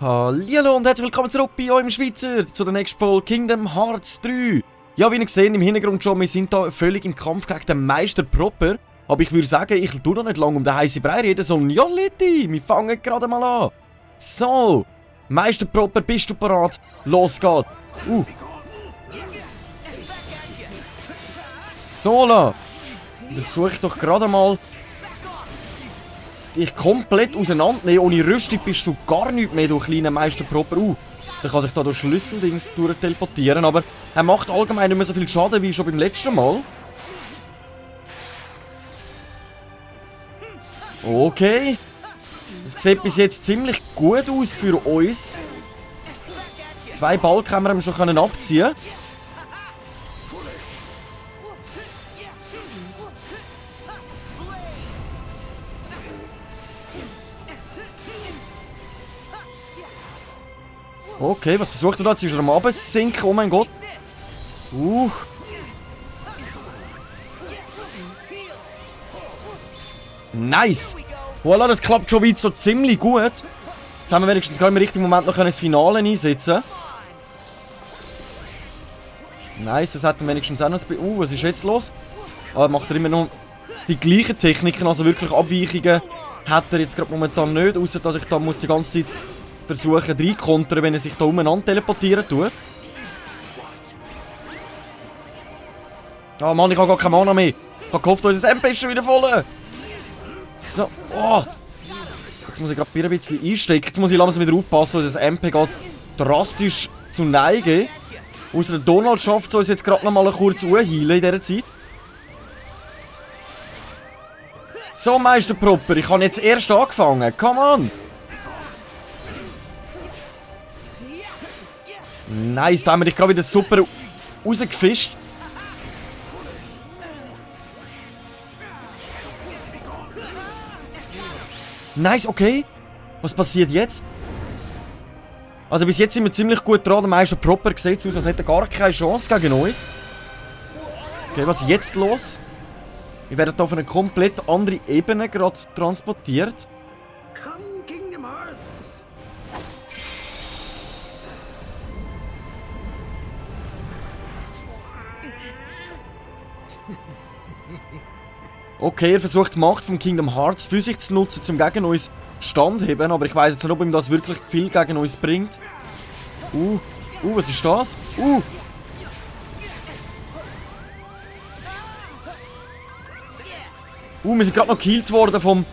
Hallo und herzlich willkommen zurück bei euch im Schweizer zu der nächsten Folge Kingdom Hearts 3. Ja, wie ihr seht im Hintergrund schon, wir sind da völlig im Kampf gegen den Meister Proper. Aber ich würde sagen, ich tue noch nicht lange um den heißen Brei reden, sondern ja, Leute, wir fangen gerade mal an. So, Meister Proper, bist du bereit? Los geht's. So, da versuche ich doch gerade mal dich komplett auseinandernehmen. Ohne Rüstung bist du gar nicht mehr, du kleiner Meister Proper. Der kann sich da durch Schlüsseldings teleportieren, aber er macht allgemein nicht mehr so viel Schaden wie schon beim letzten Mal. Okay. Das sieht bis jetzt ziemlich gut aus für uns. 2 Balken haben wir schon abziehen können. Okay, was versucht er da? Jetzt ist er am Absinken, oh mein Gott. Nice! Voilà, das klappt schon weit so ziemlich gut. Jetzt haben wir wenigstens gerade im richtigen Moment noch das Finale einsetzen. Nice, das hat er wenigstens auch noch ein... was ist jetzt los? Ah, macht er immer noch die gleichen Techniken, also wirklich Abweichungen hat er jetzt gerade momentan nicht, außer dass ich da muss die ganze Zeit versuchen reinkontern, wenn er sich da umeinander teleportieren tut. Ah Mann, ich habe gar keine Mana mehr. Ich habe gehofft, unser MP ist schon wieder voll. So, Jetzt muss ich gerade ein bisschen einstecken. Jetzt muss ich langsam wieder aufpassen, weil das MP geht drastisch zu neigen. Außer der Donald schafft es uns jetzt gerade noch mal kurz heilen in dieser Zeit. So, Meister Proper, ich habe jetzt erst angefangen. Come on! Nice, da haben wir dich gerade wieder super rausgefischt. Nice, okay. Was passiert jetzt? Also bis jetzt sind wir ziemlich gut dran. Der Meister Proper sieht aus, als hätte er gar keine Chance gegen uns. Okay, was ist jetzt los? Wir werden hier auf eine komplett andere Ebene gerade transportiert. Okay, er versucht die Macht von Kingdom Hearts für sich zu nutzen, um gegen uns standheben, aber ich weiß jetzt nicht, ob ihm das wirklich viel gegen uns bringt. Was ist das? Wir sind gerade noch gekillt worden vom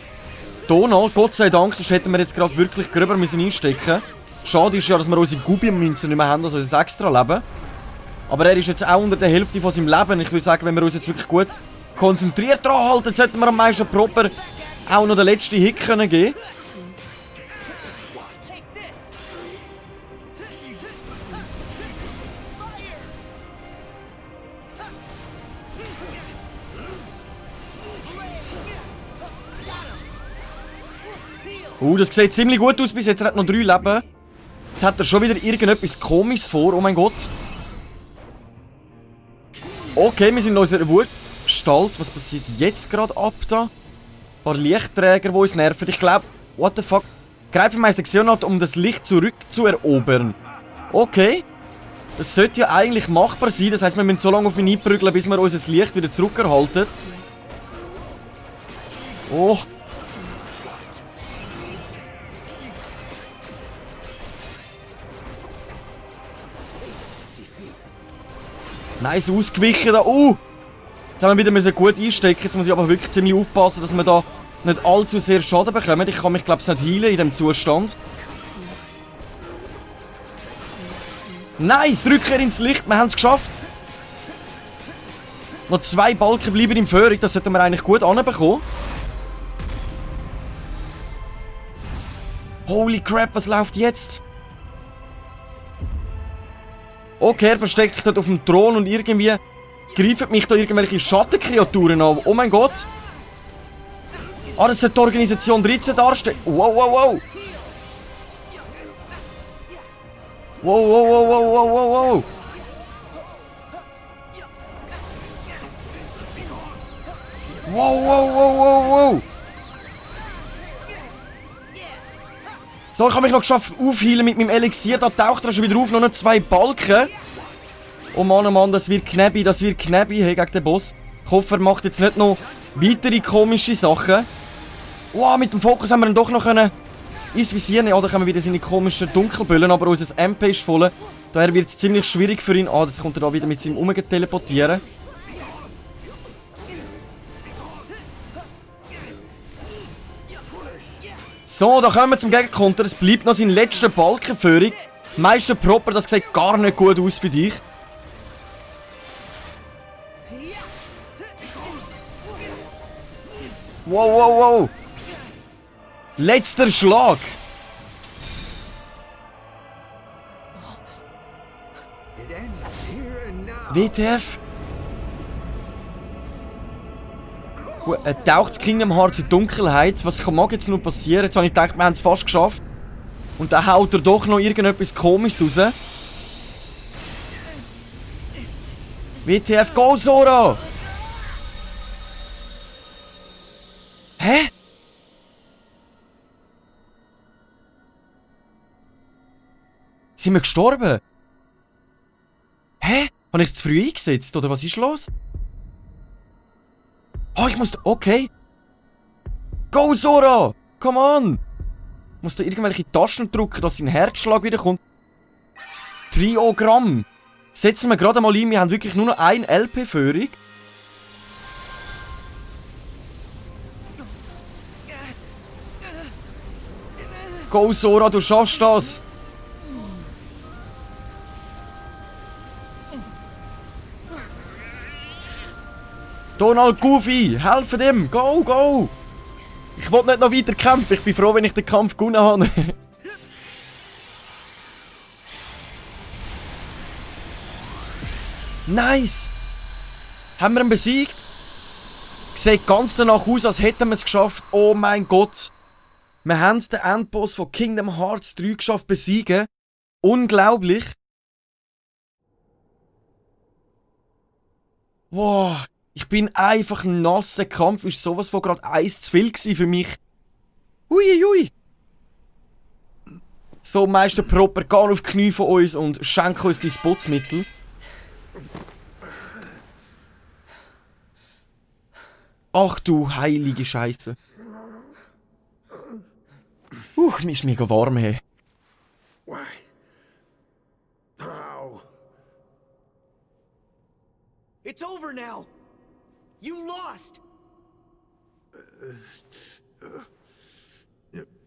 Donald. Gott sei Dank, sonst hätten wir jetzt gerade wirklich gröber einstecken. Schade ist ja, dass wir unsere Gubi-Münzen nicht mehr haben, also unser Extra-Leben. Aber er ist jetzt auch unter der Hälfte von seinem Leben. Ich würde sagen, wenn wir uns jetzt wirklich gut konzentriert dran halten, sollten wir am Meister Proper auch noch den letzten Hit können geben. Das sieht ziemlich gut aus bis jetzt. Er hat noch 3 Leben. Jetzt hat er schon wieder irgendetwas Komisches vor. Oh mein Gott. Okay, wir sind in unserer Wutgestalt. Was passiert jetzt gerade ab da? Ein paar Lichtträger, die uns nerven. Ich glaube, what the fuck? Greifen Meister Xehanort, um das Licht zurückzuerobern. Okay. Das sollte ja eigentlich machbar sein. Das heisst, wir müssen so lange auf ihn einprügeln, bis wir unser Licht wieder zurückerhalten. Nice, ausgewichen da. Jetzt haben wir wieder gut einstecken. Jetzt muss ich aber wirklich ziemlich aufpassen, dass wir da nicht allzu sehr Schaden bekommen. Ich kann mich, glaube ich, nicht heilen in diesem Zustand. Nice, Rückkehr ins Licht. Wir haben es geschafft. Noch 2 Balken bleiben im Führung. Das sollten wir eigentlich gut anbekommen. Holy crap, was läuft jetzt? Okay, er versteckt sich dort auf dem Thron und irgendwie greifen mich da irgendwelche Schattenkreaturen an. Oh mein Gott. Das sollte die Organisation 13 darstellen. Wow. Wow, wow, wow, wow, wow. So, ich habe mich noch geschafft aufheilen mit meinem Elixier. Da taucht er schon wieder auf. Noch 2 Balken. Oh Mann, das wird knäbi, hey, gegen den Boss. Ich hoffe, er macht jetzt nicht noch weitere komische Sachen. Wow, mit dem Fokus haben wir ihn doch noch ins Visier nehmen. Oder können wir wieder seine komischen Dunkelböllen, aber unser MP ist voll. Daher wird es ziemlich schwierig für ihn. Ah, das kommt er da wieder mit seinem teleportieren. So, da kommen wir zum Gegenkonter. Es bleibt noch sein letzter Balkenführung. Meister Proper, das sieht gar nicht gut aus für dich. Wow, wow, wow. Letzter Schlag. WTF? Er taucht das Kingdom Hearts in Dunkelheit. Was mag jetzt noch passieren? Jetzt habe ich gedacht, wir haben es fast geschafft. Und dann haut er doch noch irgendetwas Komisches raus. WTF, go Sora! Hä? Sind wir gestorben? Hä? Habe ich es zu früh eingesetzt? Oder was ist los? Oh, ich muss... Okay. Go, Sora! Come on! Ich muss da irgendwelche Tasten drücken, dass sein Herzschlag wieder kommt. Triogramm. Setzen wir gerade mal ein. Wir haben wirklich nur noch eine LP-Führung. Go, Sora, du schaffst das! Donald, Goofy, helfen dem! Go, go! Ich will nicht noch weiter kämpfen. Ich bin froh, wenn ich den Kampf gewonnen habe. Nice! Haben wir ihn besiegt? Sieht ganz danach aus, als hätten wir es geschafft. Oh mein Gott! Wir haben den Endboss von Kingdom Hearts 3 geschafft besiegen. Unglaublich! Wow! Ich bin einfach nass. Der Kampf war sowas von gerade eins zu viel für mich. Hui. So, Meister Proper, geh auf die Knie von uns und schenk uns dein Putzmittel. Ach du heilige Scheiße. Mir ist mega warm, hey. Why? How? It's over now! You lost!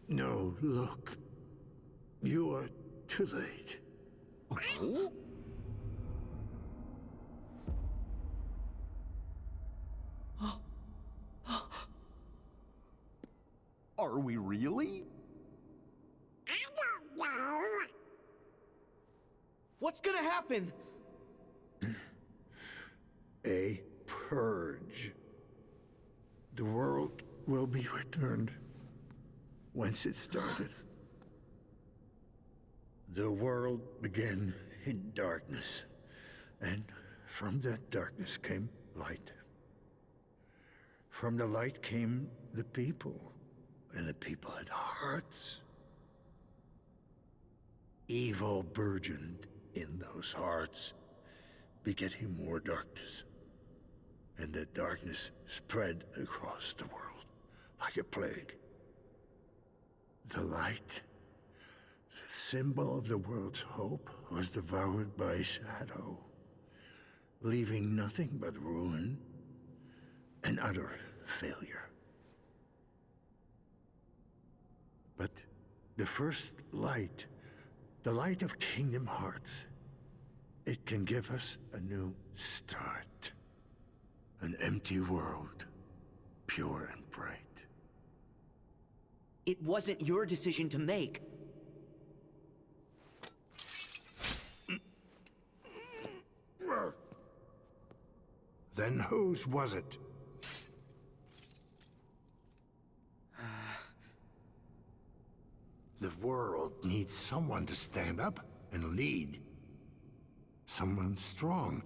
No, look. You are too late. Are we really? I don't know. What's gonna happen? A purge. The world will be returned whence it started. The world began in darkness, and from that darkness came light. From the light came the people, and the people had hearts. Evil burgeoned in those hearts, begetting more darkness. And that darkness spread across the world like a plague. The light, the symbol of the world's hope, was devoured by shadow, leaving nothing but ruin and utter failure. But the first light, the light of Kingdom Hearts, it can give us a new start. An empty world, pure and bright. It wasn't your decision to make. Then whose was it? The world needs someone to stand up and lead. Someone strong.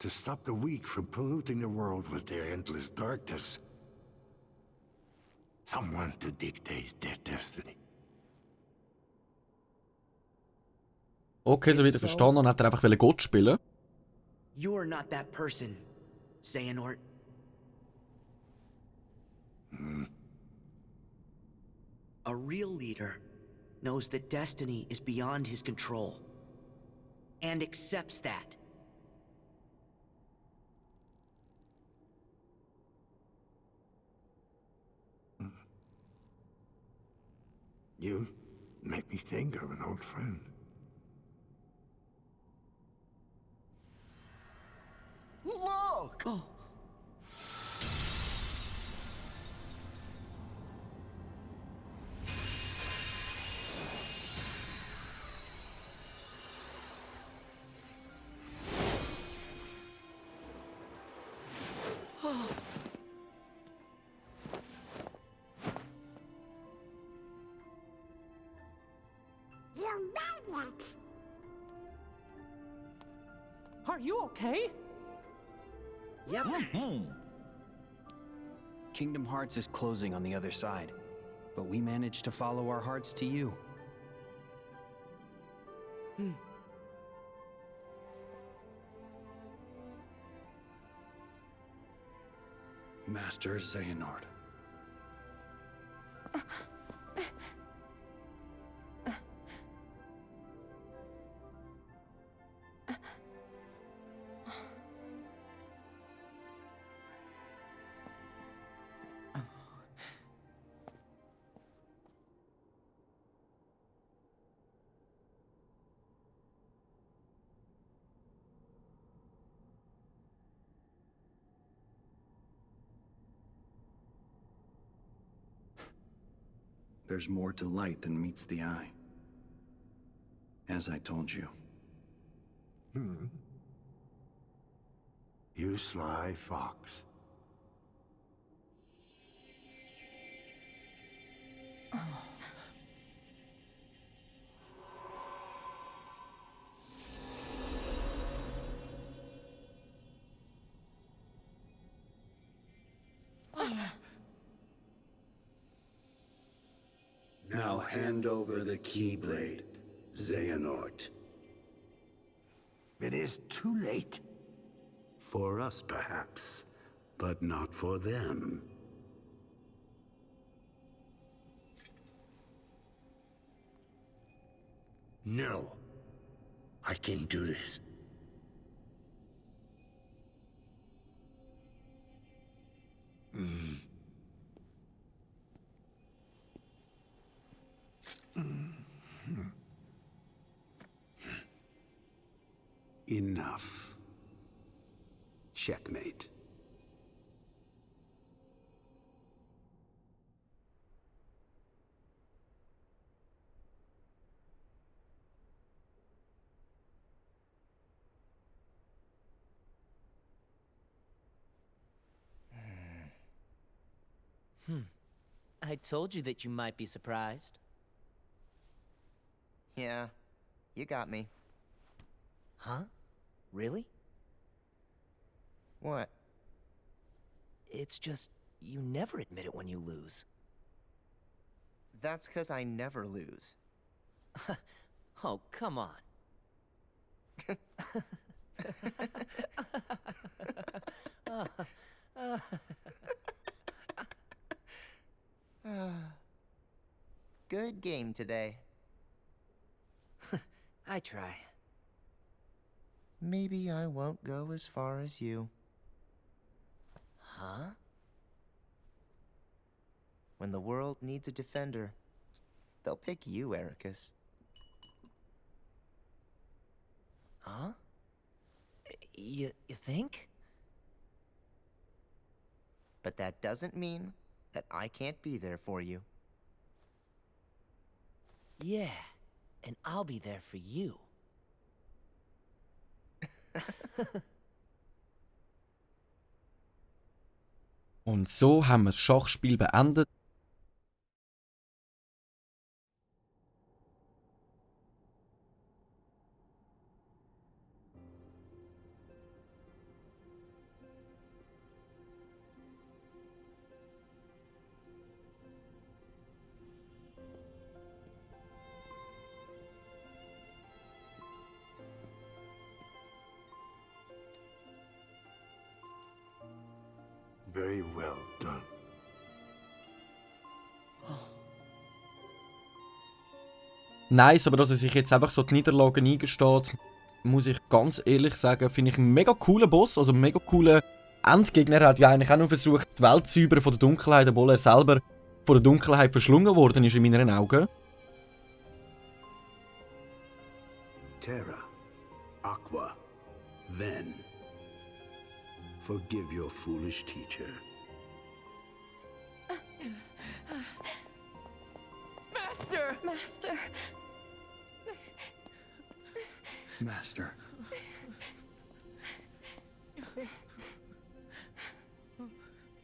To stop the weak from polluting the world with their endless darkness. Someone to dictate their destiny. Okay, so wieder verstanden und hat er einfach Gott spielen. You're not that person, Xehanort. A real leader knows that destiny is beyond his control. And accepts that. You make me think of an old friend. Look! Oh. You made it! Are you okay? Yep. Kingdom Hearts is closing on the other side, but we managed to follow our hearts to you. Master Xehanort. There's more to light than meets the eye. As I told you. You sly fox. Now hand over the Keyblade, Xehanort. It is too late. For us, perhaps, but not for them. No. I can do this. Enough. Checkmate. I told you that you might be surprised. Yeah, you got me. Huh? Really? What? It's just, you never admit it when you lose. That's 'cause I never lose. Oh, come on. Good game today. I try. Maybe I won't go as far as you. Huh? When the world needs a defender, they'll pick you, Ericus. Huh? You think? But that doesn't mean that I can't be there for you. Yeah, and I'll be there for you. Und so haben wir das Schachspiel beendet. Very well done. Nice, aber dass er sich jetzt einfach so die Niederlagen eingesteht, muss ich ganz ehrlich sagen, finde ich einen mega coolen Boss, also einen mega coolen Endgegner. Er hat ja eigentlich auch noch versucht, die Welt zu säubern von der Dunkelheit, obwohl er selber von der Dunkelheit verschlungen worden ist in meinen Augen. Terra, Aqua, Ven. Forgive your foolish teacher. Master! Master. Master.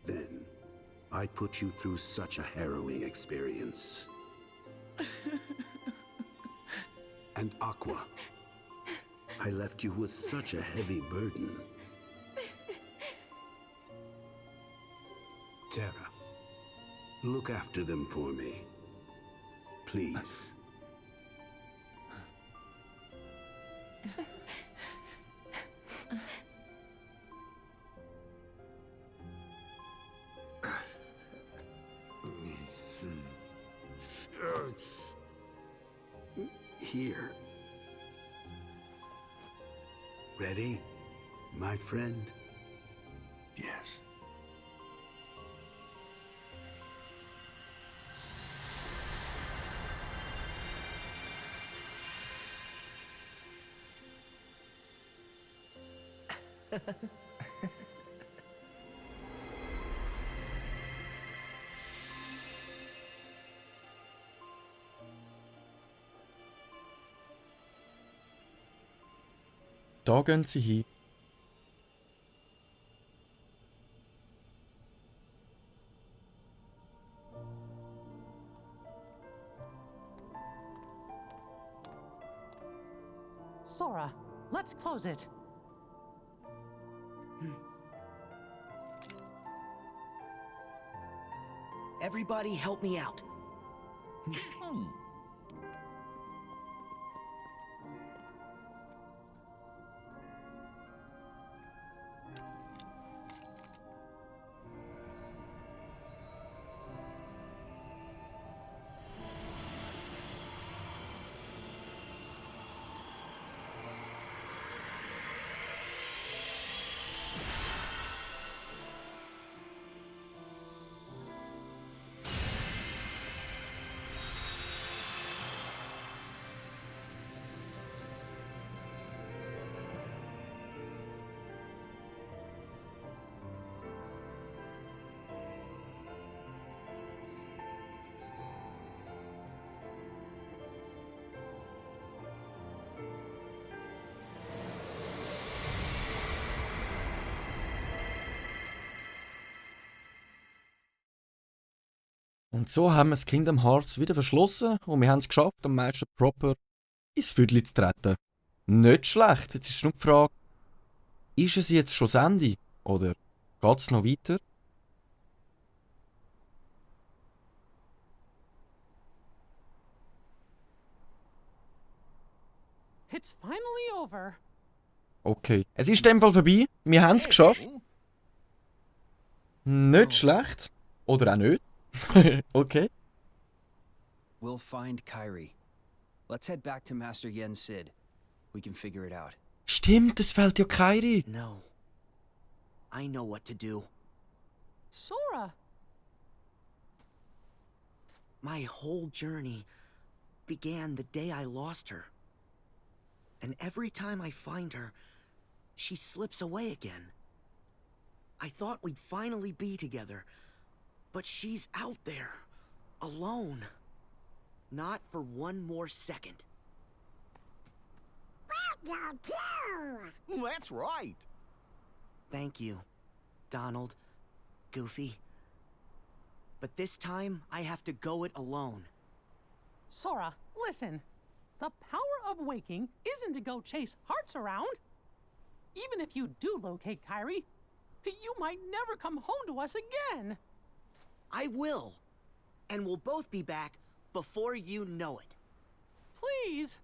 Then, I put you through such a harrowing experience. And Aqua, I left you with such a heavy burden. Terra, look after them for me. Please. Here. Ready, my friend? Yes. Da gehen sie hin. Sora, let's close it. Everybody help me out. Und so haben wir das Kingdom Hearts wieder verschlossen und wir haben es geschafft, am Meister Proper ins Viertel zu treten. Nicht schlecht. Jetzt ist nur die Frage, ist es jetzt schon das Ende? Oder geht es noch weiter? It's finally over. Okay. Es ist in dem Fall vorbei. Wir haben es geschafft. Nicht schlecht. Oder auch nicht. Okay. We'll find Kairi. Let's head back to Master Yen Sid. We can figure it out. Stimmt, es fehlt ja Kairi. No. I know what to do. Sora! My whole journey began the day I lost her. And every time I find her, she slips away again. I thought we'd finally be together, but she's out there, alone. Not for one more second. Well, you do! That's right. Thank you, Donald, Goofy. But this time, I have to go it alone. Sora, listen. The power of waking isn't to go chase hearts around. Even if you do locate Kairi, you might never come home to us again. I will. And we'll both be back before you know it. Please.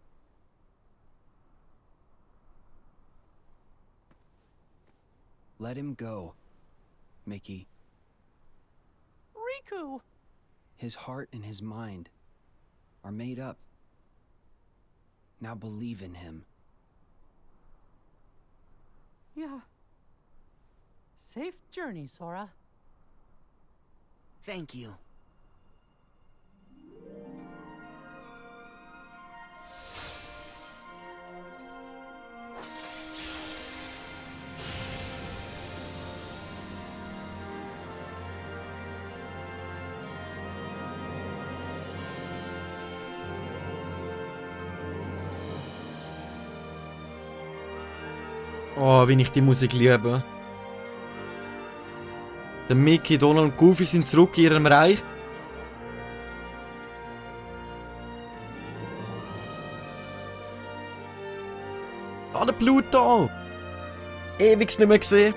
Let him go. Mickey. Riku! His heart and his mind are made up. Now believe in him. Yeah. Safe journey, Sora. Thank you. Oh, wie ich die Musik liebe. Der Mickey, Donald und Goofy sind zurück in ihrem Reich. Ah, der Pluto! Ewig nicht mehr gesehen.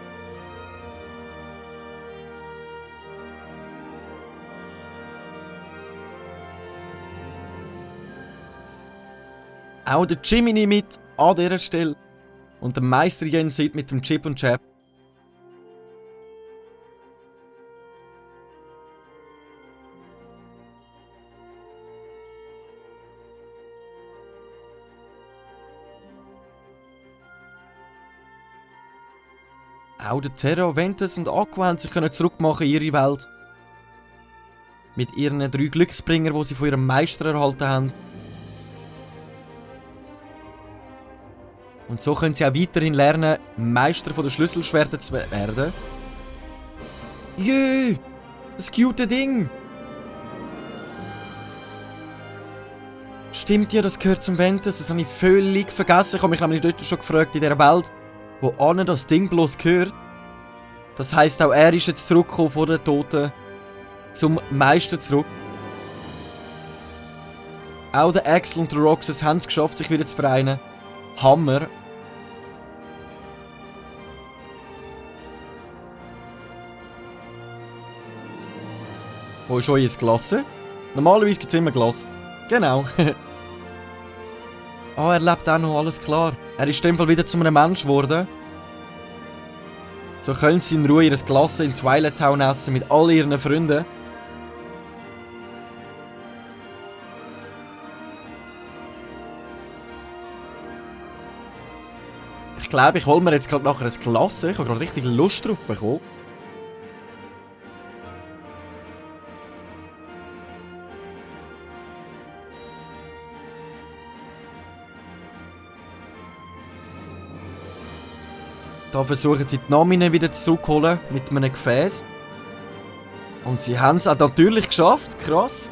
Auch der Jiminy mit an dieser Stelle. Und der Meister Yen Sid mit dem Chip und Chap. Auch der Terra, Ventus und Aqua haben sich zurückmachen in ihre Welt. Mit ihren 3 Glücksbringern, die sie von ihrem Meister erhalten haben. Und so können sie auch weiterhin lernen, Meister von der Schlüsselschwerter zu werden. Jö! Das cute Ding! Stimmt ja, das gehört zum Ventus. Das habe ich völlig vergessen. Ich habe mich nämlich dort schon gefragt, in dieser Welt, wo Anne das Ding bloß gehört. Das heisst, auch er ist jetzt zurückgekommen von den Toten zum Meister zurück. Auch der Axel und der Roxas haben es geschafft, sich wieder zu vereinen. Hammer. Wo ist euer Glas? Normalerweise gibt es immer Glas. Genau. Ah, er lebt auch noch, alles klar. Er ist in dem Fall wieder zu einem Mensch geworden. So können sie in Ruhe ihr Glas in Twilight Town essen mit all ihren Freunden. Ich glaube, ich hole mir jetzt gerade nachher ein Glas. Ich habe gerade richtig Lust drauf bekommen. Da versuchen sie die Namine wieder zurückzuholen mit einem Gefäß. Und sie haben es auch natürlich geschafft. Krass.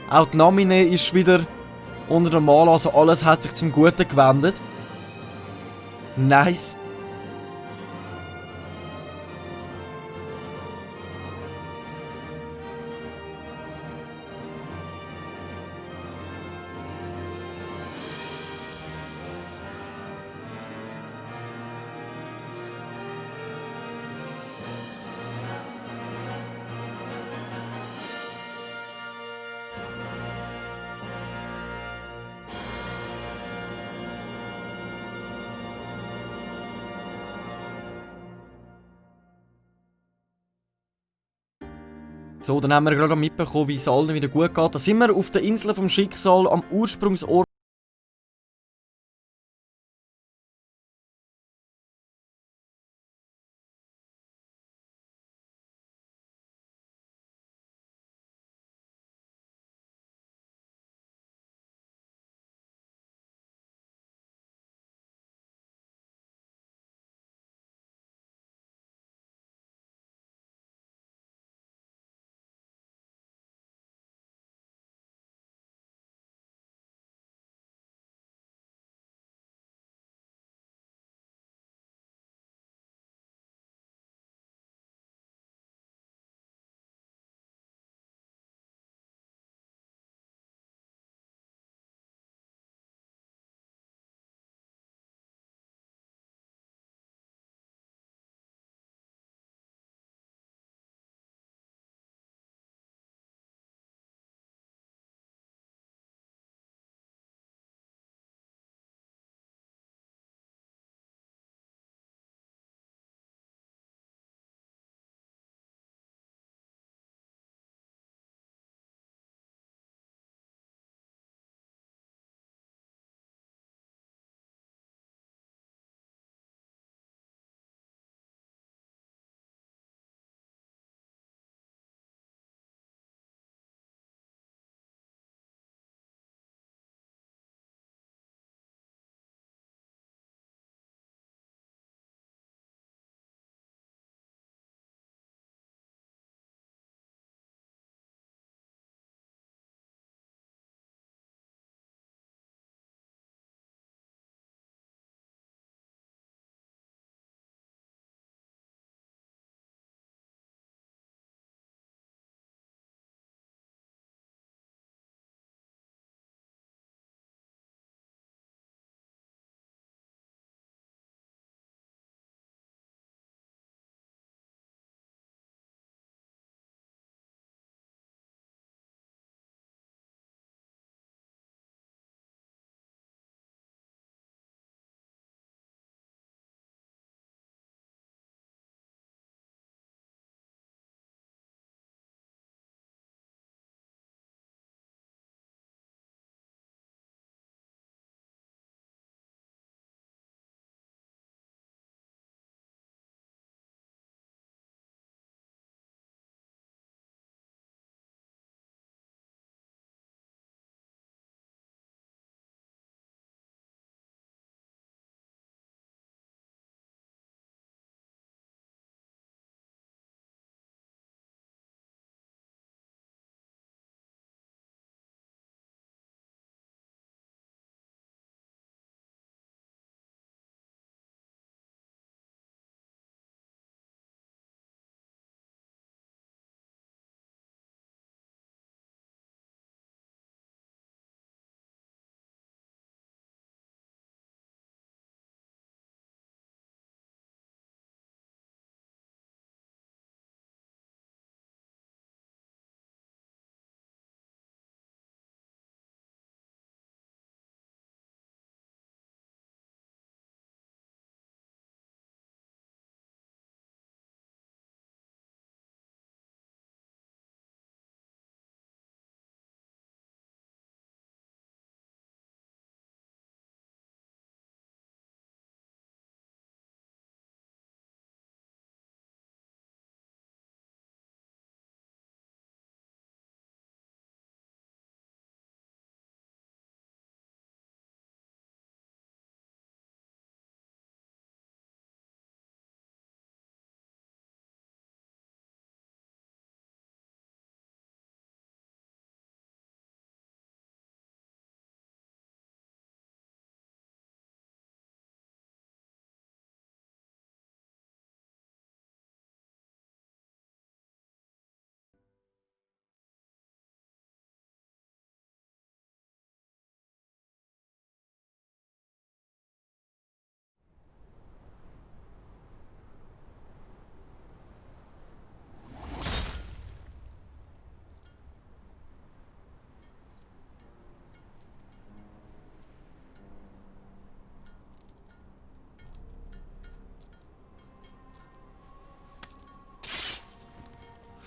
Auch die Namine ist wieder unter normal, also alles hat sich zum Guten gewendet. Nice. So, dann haben wir gerade mitbekommen, wie es allen wieder gut geht. Da sind wir auf der Insel vom Schicksal am Ursprungsort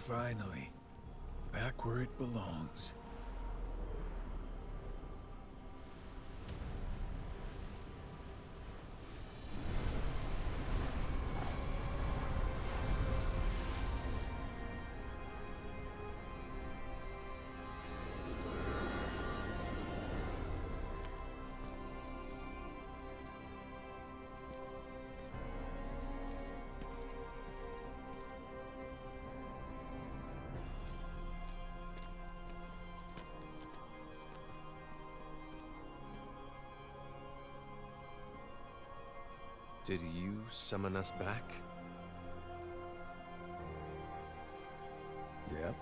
Finally. Back where it belongs. Did you summon us back? Yep.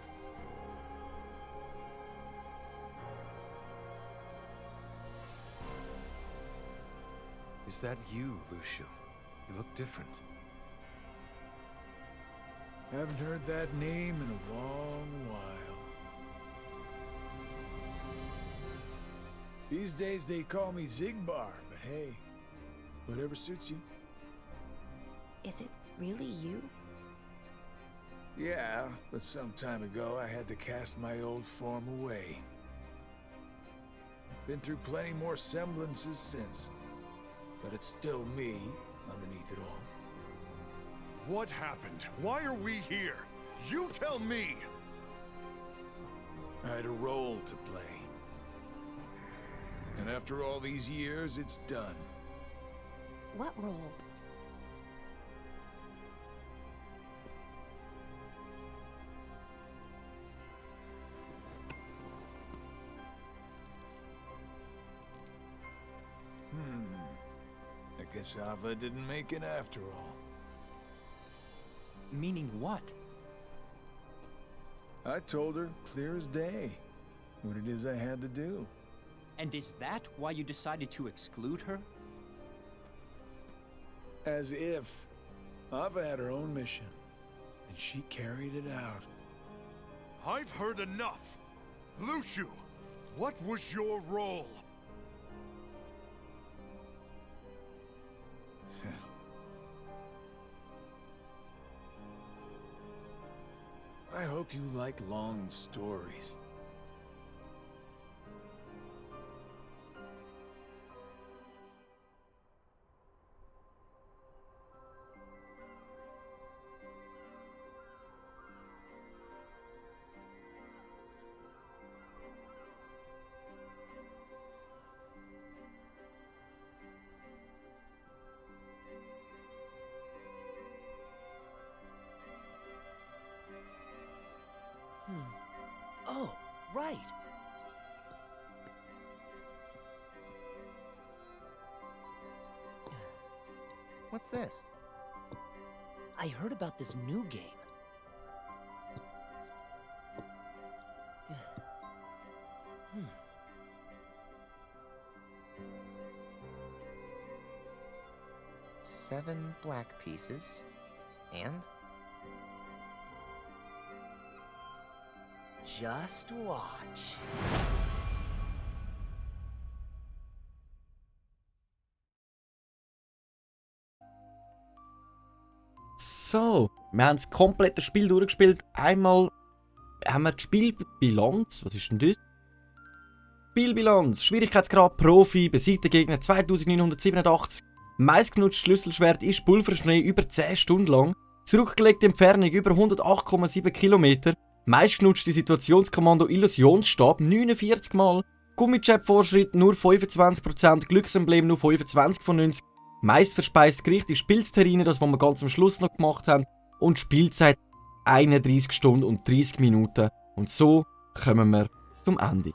Is that you, Lucio? You look different. Haven't heard that name in a long while. These days they call me Zigbar, but hey, whatever suits you. Is it really you? Yeah, but some time ago I had to cast my old form away. Been through plenty more semblances since, but it's still me underneath it all. What happened? Why are we here? You tell me! I had a role to play. And after all these years, it's done. What role? I guess Ava didn't make it after all. Meaning what? I told her, clear as day, what it is I had to do. And is that why you decided to exclude her? As if. Ava had her own mission, and she carried it out. I've heard enough! Lucio, what was your role? I hope you like long stories. Oh, right. What's this? I heard about this new game. Seven black pieces, and? Just watch. So, wir haben das komplette Spiel durchgespielt. Einmal haben wir die Spielbilanz. Was ist denn das? Spielbilanz. Schwierigkeitsgrad Profi. Besiegter Gegner 2987. Meistgenutztes Schlüsselschwert ist Pulverschnee über 10 Stunden lang. Zurückgelegte Entfernung über 108,7 Kilometer. Meistgenutzte Situationskommando Illusionsstab 49 Mal. Gummichap-Fortschritt nur 25%. Glücksemblem nur 25 von 90. Meistverspeistes Gericht ist Pilzterrine, das was wir ganz am Schluss noch gemacht haben. Und Spielzeit 31 Stunden und 30 Minuten. Und so kommen wir zum Ende.